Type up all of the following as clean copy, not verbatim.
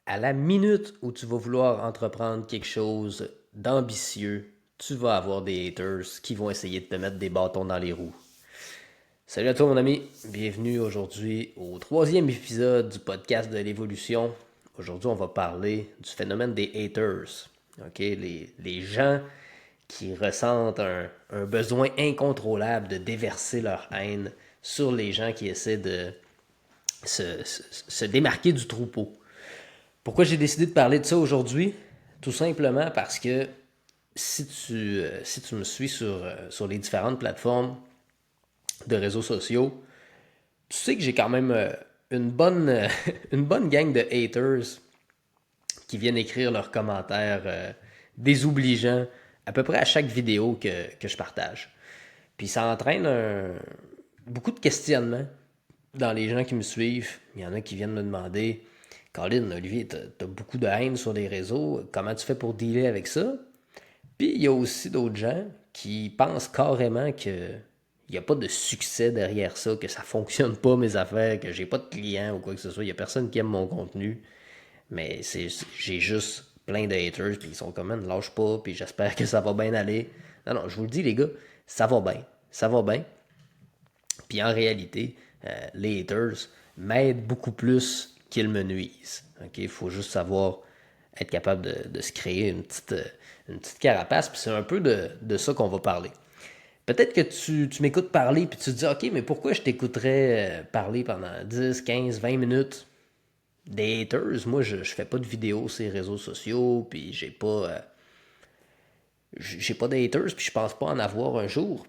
À la minute où tu vas vouloir entreprendre quelque chose d'ambitieux, tu vas avoir des haters qui vont essayer de te mettre des bâtons dans les roues. Salut à toi mon ami, bienvenue aujourd'hui au troisième épisode du podcast de l'évolution. Aujourd'hui on va parler du phénomène des haters. Les gens qui ressentent un besoin incontrôlable de déverser leur haine sur les gens qui essaient de se démarquer du troupeau. Pourquoi j'ai décidé de parler de ça aujourd'hui? Tout simplement parce que si tu me suis sur les différentes plateformes de réseaux sociaux, tu sais que j'ai quand même une bonne gang de haters qui viennent écrire leurs commentaires désobligeants à peu près à chaque vidéo que je partage. Puis ça entraîne beaucoup de questionnements dans les gens qui me suivent. Il y en a qui viennent me demander Colin, Olivier, t'as beaucoup de haine sur les réseaux. Comment tu fais pour dealer avec ça? Puis il y a aussi d'autres gens qui pensent carrément que il n'y a pas de succès derrière ça, que ça fonctionne pas mes affaires, que j'ai pas de clients ou quoi que ce soit. Il y a personne qui aime mon contenu. Mais j'ai juste plein de haters, puis ils sont comme, ne lâche pas, puis j'espère que ça va bien aller. Non, non, je vous le dis, les gars, ça va bien. Ça va bien. Puis en réalité, les haters m'aident beaucoup plus qu'ils me nuisent. Il faut juste savoir être capable de se créer une petite carapace, puis c'est un peu de ça qu'on va parler. Peut-être que tu m'écoutes parler, puis tu te dis, OK, mais pourquoi je t'écouterais parler pendant 10, 15, 20 minutes des haters? Moi, je fais pas de vidéos sur les réseaux sociaux, puis j'ai pas de haters, puis je pense pas en avoir un jour.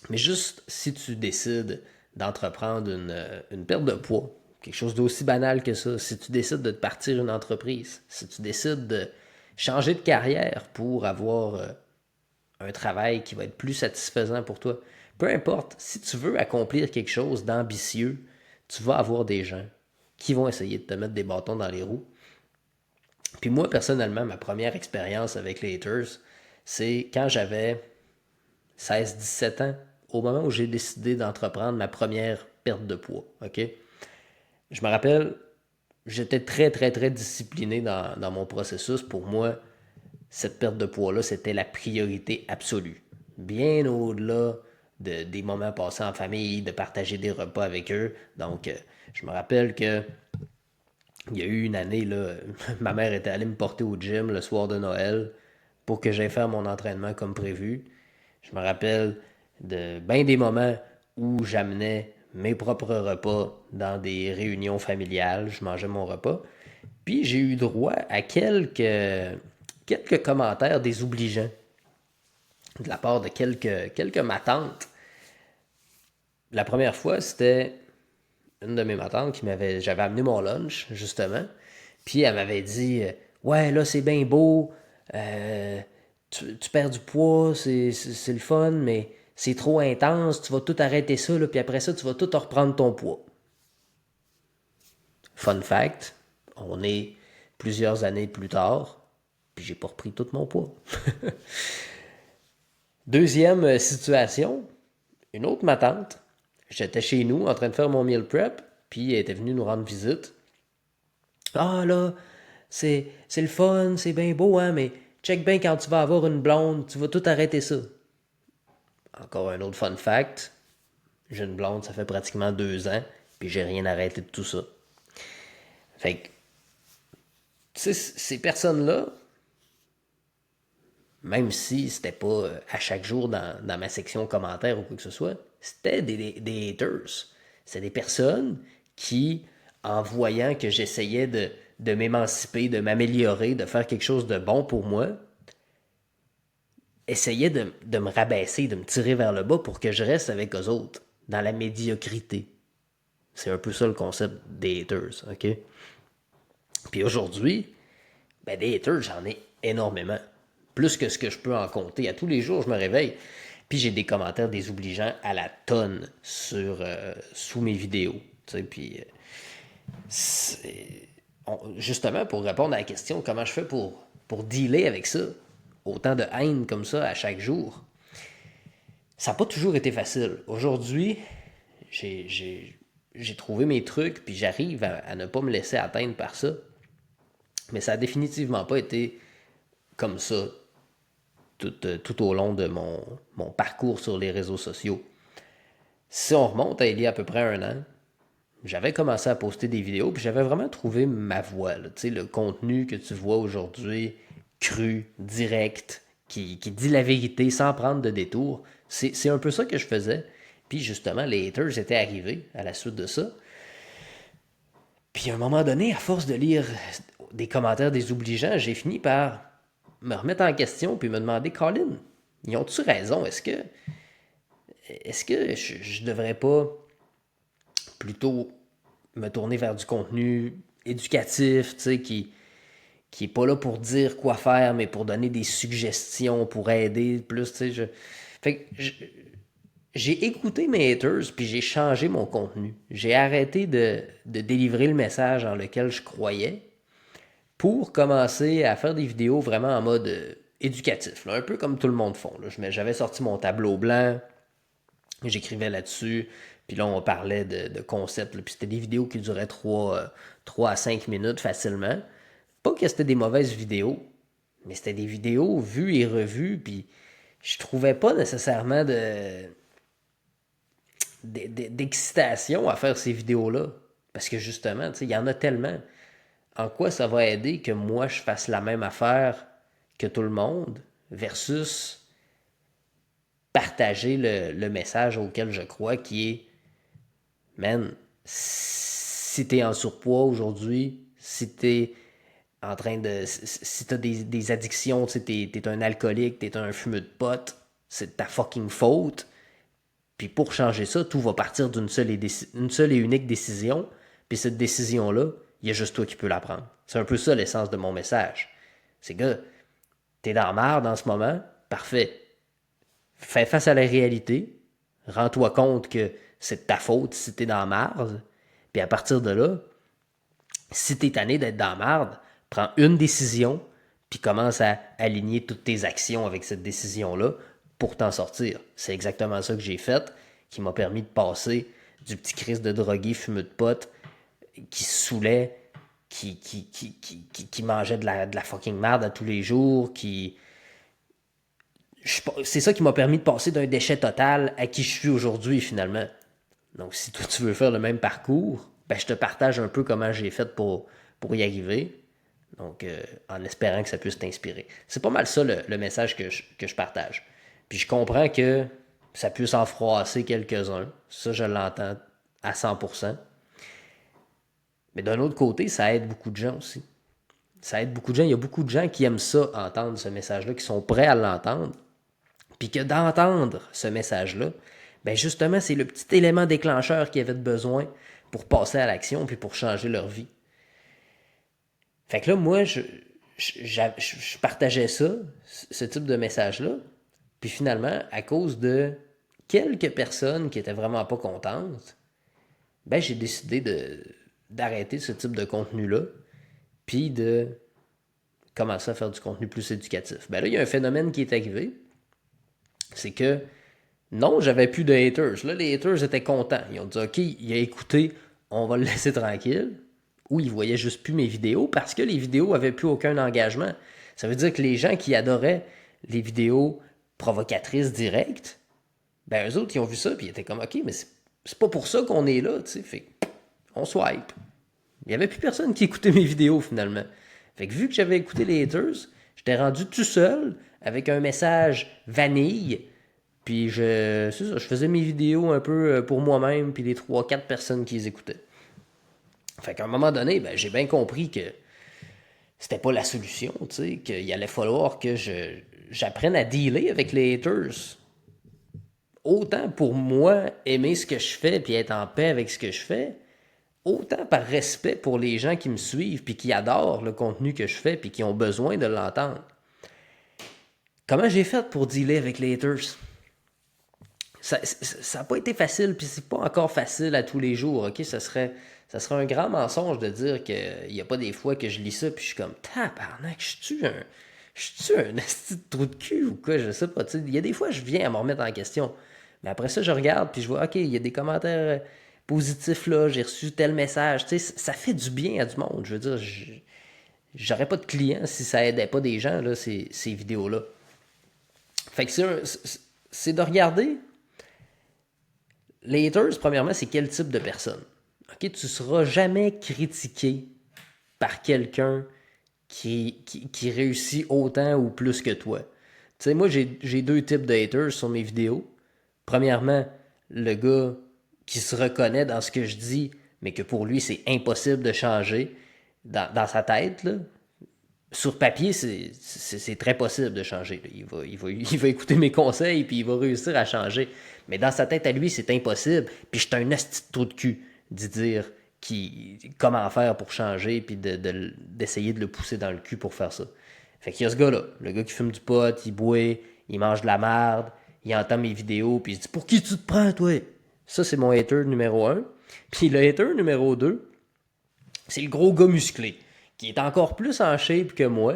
Mais juste si tu décides d'entreprendre une perte de poids, quelque chose d'aussi banal que ça, si tu décides de te partir une entreprise, si tu décides de changer de carrière pour avoir un travail qui va être plus satisfaisant pour toi, peu importe, si tu veux accomplir quelque chose d'ambitieux, tu vas avoir des gens qui vont essayer de te mettre des bâtons dans les roues. Puis moi, personnellement, ma première expérience avec les haters, c'est quand j'avais 16-17 ans, au moment où j'ai décidé d'entreprendre ma première perte de poids. OK? Je me rappelle, j'étais très, très, très discipliné dans mon processus. Pour moi, cette perte de poids-là, c'était la priorité absolue. Bien au-delà des moments passés en famille, de partager des repas avec eux. Donc, je me rappelle que il y a eu une année, là, ma mère était allée me porter au gym le soir de Noël pour que j'aille faire mon entraînement comme prévu. Je me rappelle de bien des moments où j'amenais mes propres repas dans des réunions familiales. Je mangeais mon repas. Puis j'ai eu droit à quelques commentaires désobligeants de la part de quelques matantes. La première fois, c'était une de mes matantes j'avais amené mon lunch, justement. Puis elle m'avait dit, ouais, là, c'est bien beau, euh, tu perds du poids, c'est le fun, mais c'est trop intense, tu vas tout arrêter ça, là, puis après ça, tu vas tout reprendre ton poids. Fun fact, on est plusieurs années plus tard, puis j'ai pas repris tout mon poids. Deuxième situation, une autre ma tante, j'étais chez nous en train de faire mon meal prep, puis elle était venue nous rendre visite. Ah là, c'est le fun, c'est bien beau, hein, mais check bien quand tu vas avoir une blonde, tu vas tout arrêter ça. Encore un autre fun fact, j'ai une blonde, ça fait pratiquement 2 ans, puis j'ai rien arrêté de tout ça. Fait que, tu sais, ces personnes-là, même si c'était pas à chaque jour dans ma section commentaires ou quoi que ce soit, c'était des haters. C'est des personnes qui, en voyant que j'essayais de m'émanciper, de m'améliorer, de faire quelque chose de bon pour moi, essayaient de me rabaisser, de me tirer vers le bas pour que je reste avec eux autres, dans la médiocrité. C'est un peu ça le concept des haters, OK? Puis aujourd'hui, ben des haters, j'en ai énormément. Plus que ce que je peux en compter. À tous les jours, je me réveille. Puis j'ai des commentaires désobligeants à la tonne sous mes vidéos. Tu sais, puis justement, pour répondre à la question, comment je fais pour dealer avec ça, autant de haine comme ça à chaque jour, ça n'a pas toujours été facile. Aujourd'hui, j'ai trouvé mes trucs, puis j'arrive à ne pas me laisser atteindre par ça. Mais ça a définitivement pas été comme ça tout au long de mon parcours sur les réseaux sociaux. Si on remonte à il y a peu près un an, j'avais commencé à poster des vidéos, puis j'avais vraiment trouvé ma voie. Là. Tu sais, le contenu que tu vois aujourd'hui, cru, direct, qui dit la vérité sans prendre de détour, c'est un peu ça que je faisais. Puis justement, les haters étaient arrivés à la suite de ça. Puis à un moment donné, à force de lire des commentaires désobligeants, j'ai fini par me remettre en question puis me demander, Colin, ils ont-tu raison? Est-ce que je devrais pas plutôt me tourner vers du contenu éducatif, tu sais, qui est pas là pour dire quoi faire, mais pour donner des suggestions, pour aider plus, tu sais. Fait que j'ai écouté mes haters, puis j'ai changé mon contenu. J'ai arrêté de délivrer le message en lequel je croyais pour commencer à faire des vidéos vraiment en mode éducatif, là, un peu comme tout le monde font. Là. J'avais sorti mon tableau blanc, j'écrivais là-dessus, puis là, on parlait de concepts, là, puis c'était des vidéos qui duraient 3 à 5 minutes facilement. Pas que c'était des mauvaises vidéos, mais c'était des vidéos vues et revues, puis je trouvais pas nécessairement d'excitation à faire ces vidéos-là. Parce que justement, il y en a tellement. En quoi ça va aider que moi, je fasse la même affaire que tout le monde versus partager le message auquel je crois qui est, man, si t'es en surpoids aujourd'hui, si t'es en train de. Si t'as des addictions, tu sais, t'es un alcoolique, t'es un fumeur de potes, c'est ta fucking faute. Puis pour changer ça, tout va partir d'une seule et unique décision. Puis cette décision-là, il y a juste toi qui peux la prendre. C'est un peu ça l'essence de mon message. C'est que t'es dans la merde en ce moment, parfait. Fais face à la réalité, rends-toi compte que c'est de ta faute si t'es dans la merde. Puis à partir de là, si t'es tanné d'être dans la merde, prends une décision, puis commence à aligner toutes tes actions avec cette décision-là pour t'en sortir. C'est exactement ça que j'ai fait, qui m'a permis de passer du petit Christ de drogué fumeux de pote qui se saoulait, qui mangeait de la fucking merde à tous les jours, c'est ça qui m'a permis de passer d'un déchet total à qui je suis aujourd'hui finalement. Donc si toi tu veux faire le même parcours, ben, je te partage un peu comment j'ai fait pour y arriver. Donc en espérant que ça puisse t'inspirer. C'est pas mal ça le message que je partage. Puis je comprends que ça puisse en froisser quelques-uns. Ça, je l'entends à 100%. Mais d'un autre côté, ça aide beaucoup de gens aussi. Ça aide beaucoup de gens. Il y a beaucoup de gens qui aiment ça, entendre ce message-là, qui sont prêts à l'entendre. Puis que d'entendre ce message-là, ben justement, c'est le petit élément déclencheur qu'ils avaient besoin pour passer à l'action puis pour changer leur vie. Fait que là, moi, je partageais ça, ce type de message-là. Puis finalement, à cause de quelques personnes qui étaient vraiment pas contentes, ben j'ai décidé d'arrêter ce type de contenu-là, puis de commencer à faire du contenu plus éducatif. Ben là, il y a un phénomène qui est arrivé, c'est que non, j'avais plus de haters. Là, les haters étaient contents. Ils ont dit, OK, il a écouté, on va le laisser tranquille. Ou ils voyaient juste plus mes vidéos parce que les vidéos avaient plus aucun engagement. Ça veut dire que les gens qui adoraient les vidéos provocatrices directes, ben eux autres, ils ont vu ça, puis ils étaient comme, OK, mais c'est pas pour ça qu'on est là, tu sais. Fait on swipe. Il n'y avait plus personne qui écoutait mes vidéos, finalement. Fait que vu que j'avais écouté les haters, j'étais rendu tout seul, avec un message vanille, puis je faisais mes vidéos un peu pour moi-même, puis les 3 4 personnes qui les écoutaient. Fait qu'à un moment donné, ben, j'ai bien compris que c'était pas la solution, tu sais, qu'il allait falloir que j'apprenne à dealer avec les haters. Autant pour moi aimer ce que je fais puis être en paix avec ce que je fais, autant par respect pour les gens qui me suivent puis qui adorent le contenu que je fais puis qui ont besoin de l'entendre. Comment j'ai fait pour dealer avec les haters? Ça n'a pas été facile, puis c'est pas encore facile à tous les jours, ok? Ça serait un grand mensonge de dire qu'il n'y a pas des fois que je lis ça, puis je suis comme, tabarnak, je suis un esti de trou de cul ou quoi, je sais pas, tu sais. Il y a des fois, je viens à me remettre en question. Mais après ça, je regarde, puis je vois, ok, il y a des commentaires positifs là, j'ai reçu tel message, tu sais, ça fait du bien à du monde, je veux dire, j'aurais pas de clients si ça aidait pas des gens, là, ces vidéos-là. Fait que c'est de regarder les haters, premièrement, c'est quel type de personne. Ok, tu seras jamais critiqué par quelqu'un qui réussit autant ou plus que toi. Tu sais, moi, j'ai deux types de haters sur mes vidéos. Premièrement, le gars qui se reconnaît dans ce que je dis, mais que pour lui, c'est impossible de changer dans sa tête. Là. Sur papier, c'est très possible de changer. Il va écouter mes conseils puis il va réussir à changer. Mais dans sa tête à lui, c'est impossible. Puis j'étais un asti de trou de cul d'y dire comment faire pour changer puis d'essayer de le pousser dans le cul pour faire ça. Fait qu'il y a ce gars-là, le gars qui fume du pot, il boit, il mange de la merde, il entend mes vidéos puis il se dit pour qui tu te prends toi? Ça c'est mon hater numéro un. Puis le hater numéro 2, c'est le gros gars musclé qui est encore plus en shape que moi,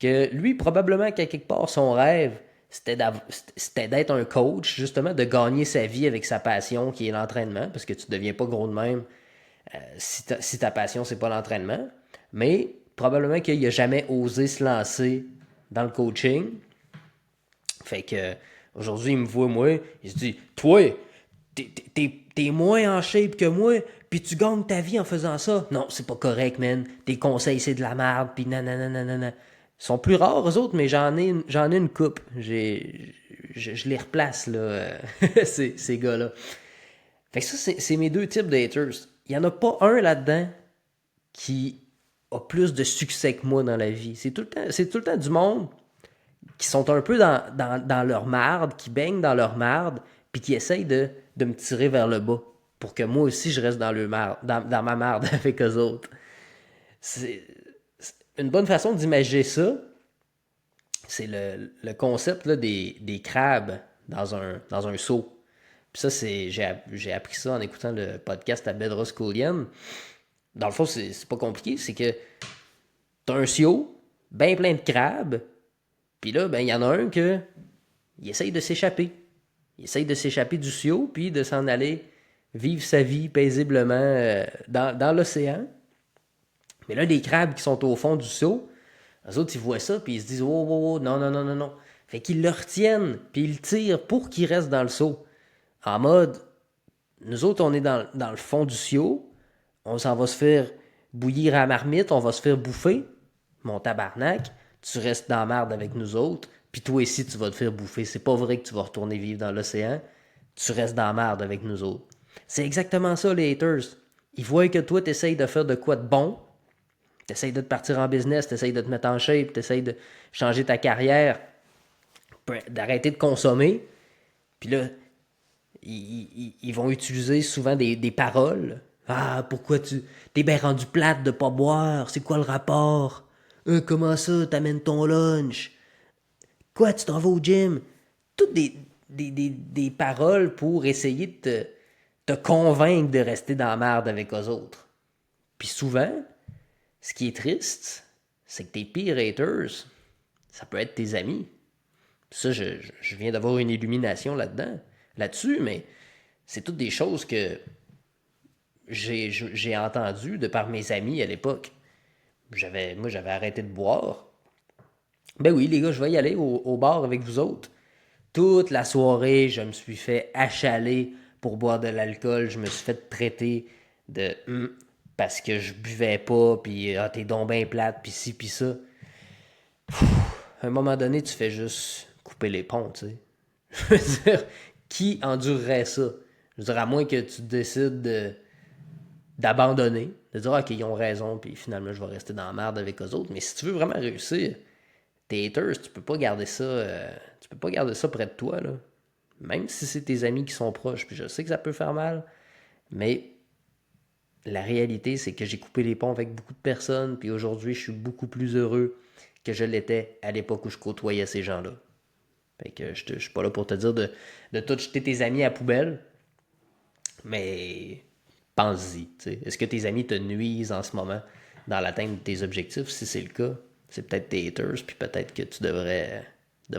que lui, probablement qu'à quelque part, son rêve, c'était d'être un coach, justement, de gagner sa vie avec sa passion qui est l'entraînement, parce que tu ne deviens pas gros de même si ta passion, c'est pas l'entraînement. Mais probablement qu'il n'a jamais osé se lancer dans le coaching. Fait que aujourd'hui, il me voit, moi, il se dit toi, t'es moins en shape que moi, puis tu gagnes ta vie en faisant ça. Non, c'est pas correct, man. Tes conseils, c'est de la merde, puis nanana. Ils sont plus rares, eux autres, mais j'en ai une coupe. Je les replace, là, ces gars-là. Fait que ça, c'est mes deux types de haters. Il n'y en a pas un là-dedans qui a plus de succès que moi dans la vie. C'est tout le temps du monde qui sont un peu dans leur marde, qui baignent dans leur marde, puis qui essayent de me tirer vers le bas pour que moi aussi je reste dans ma marde avec eux autres. C'est une bonne façon d'imaginer ça, c'est le concept là, des crabes dans un seau. Puis ça, j'ai appris ça en écoutant le podcast à Bedros Keuilian. Dans le fond, c'est pas compliqué, c'est que t'as un seau, bien plein de crabes, puis là, ben, il y en a un il essaye de s'échapper. Il essaye de s'échapper du seau, puis de s'en aller vivre sa vie paisiblement dans l'océan. Mais là, les crabes qui sont au fond du seau, eux autres, ils voient ça, puis ils se disent oh, oh, oh, non, non, non, non, non. Fait qu'ils le retiennent, puis ils le tirent pour qu'il reste dans le seau. En mode, nous autres, on est dans le fond du seau, on s'en va se faire bouillir à la marmite, on va se faire bouffer. Mon tabarnak, tu restes dans la merde avec nous autres, puis toi ici, tu vas te faire bouffer. C'est pas vrai que tu vas retourner vivre dans l'océan, tu restes dans la merde avec nous autres. C'est exactement ça, les haters. Ils voient que toi, t'essayes de faire de quoi de bon, t'essayes de te partir en business, t'essayes de te mettre en shape, t'essayes de changer ta carrière, d'arrêter de consommer, puis là, ils vont utiliser souvent des paroles. Ah, pourquoi tu. T'es bien rendu plate de pas boire, c'est quoi le rapport? Comment ça, t'amènes ton lunch? Quoi, tu t'en vas au gym? Toutes des paroles pour essayer de te convaincre de rester dans la merde avec eux autres. Puis souvent, ce qui est triste, c'est que tes pires haters, ça peut être tes amis. Ça, je viens d'avoir une illumination là-dessus, mais c'est toutes des choses que j'ai entendues de par mes amis à l'époque. Moi, j'avais arrêté de boire. Ben oui, les gars, je vais y aller au bar avec vous autres. Toute la soirée, je me suis fait achaler pour boire de l'alcool. Je me suis fait traiter de parce que je buvais pas, puis ah, t'es donc ben plate, puis ci, puis ça. À un moment donné, tu fais juste couper les ponts, tu sais. Je veux dire, qui endurerait ça? Je veux dire, à moins que tu décides d'abandonner, de dire, ok, ils ont raison, puis finalement, je vais rester dans la merde avec eux autres. Mais si tu veux vraiment réussir, tes haters, tu peux pas garder ça, tu peux pas garder ça près de toi, là. Même si c'est tes amis qui sont proches, puis je sais que ça peut faire mal, mais la réalité, c'est que j'ai coupé les ponts avec beaucoup de personnes, puis aujourd'hui, je suis beaucoup plus heureux que je l'étais à l'époque où je côtoyais ces gens-là. Fait que je suis pas là pour te dire de tout jeter tes amis à la poubelle, mais pense-y. T'sais. Est-ce que tes amis te nuisent en ce moment dans l'atteinte de tes objectifs? Si c'est le cas, c'est peut-être tes haters, puis peut-être que tu devrais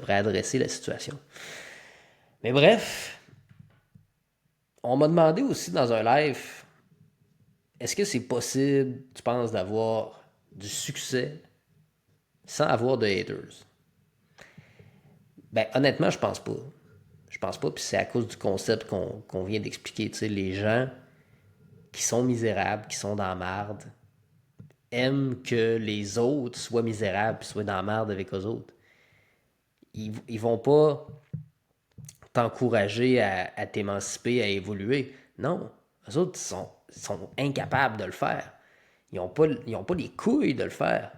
adresser la situation. Mais bref, on m'a demandé aussi dans un live, est-ce que c'est possible, tu penses, d'avoir du succès sans avoir de haters? Ben, honnêtement, je pense pas. Je pense pas, puis c'est à cause du concept qu'on vient d'expliquer. Tu sais, les gens qui sont misérables, qui sont dans la marde, aiment que les autres soient misérables puis soient dans la marde avec eux autres. Ils vont pas t'encourager à t'émanciper, à évoluer. Non, eux autres sont incapables de le faire. Ils n'ont pas les couilles de le faire.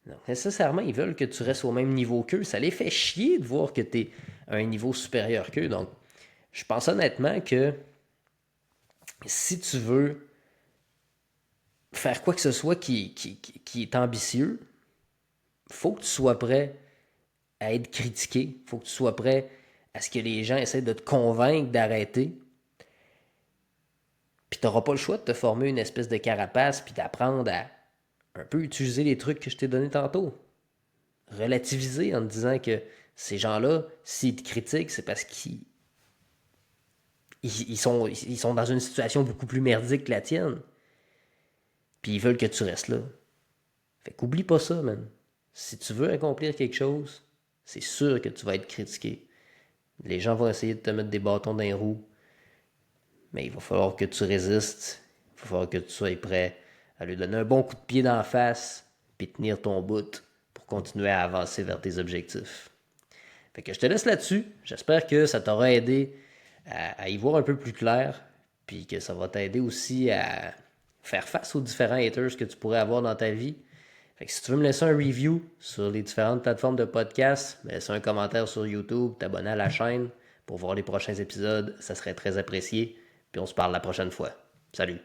Donc, nécessairement, ils veulent que tu restes au même niveau qu'eux. Ça les fait chier de voir que tu es à un niveau supérieur qu'eux. Donc, je pense honnêtement que si tu veux faire quoi que ce soit qui est ambitieux, faut que tu sois prêt à être critiqué. Faut que tu sois prêt à ce que les gens essaient de te convaincre d'arrêter. Puis tu n'auras pas le choix de te former une espèce de carapace puis d'apprendre à un peu utiliser les trucs que je t'ai donnés tantôt. Relativiser en te disant que ces gens-là, s'ils te critiquent, c'est parce ils sont dans une situation beaucoup plus merdique que la tienne. Puis ils veulent que tu restes là. Fait qu'oublie pas ça, man. Si tu veux accomplir quelque chose, c'est sûr que tu vas être critiqué. Les gens vont essayer de te mettre des bâtons dans les roues, mais il va falloir que tu résistes. Il va falloir que tu sois prêt à lui donner un bon coup de pied dans la face, puis tenir ton bout pour continuer à avancer vers tes objectifs. Fait que je te laisse là-dessus. J'espère que ça t'aura aidé à y voir un peu plus clair, puis que ça va t'aider aussi à faire face aux différents haters que tu pourrais avoir dans ta vie. Fait que si tu veux me laisser un review sur les différentes plateformes de podcast, laisse un commentaire sur YouTube, t'abonner à la chaîne pour voir les prochains épisodes, ça serait très apprécié. Puis on se parle la prochaine fois. Salut!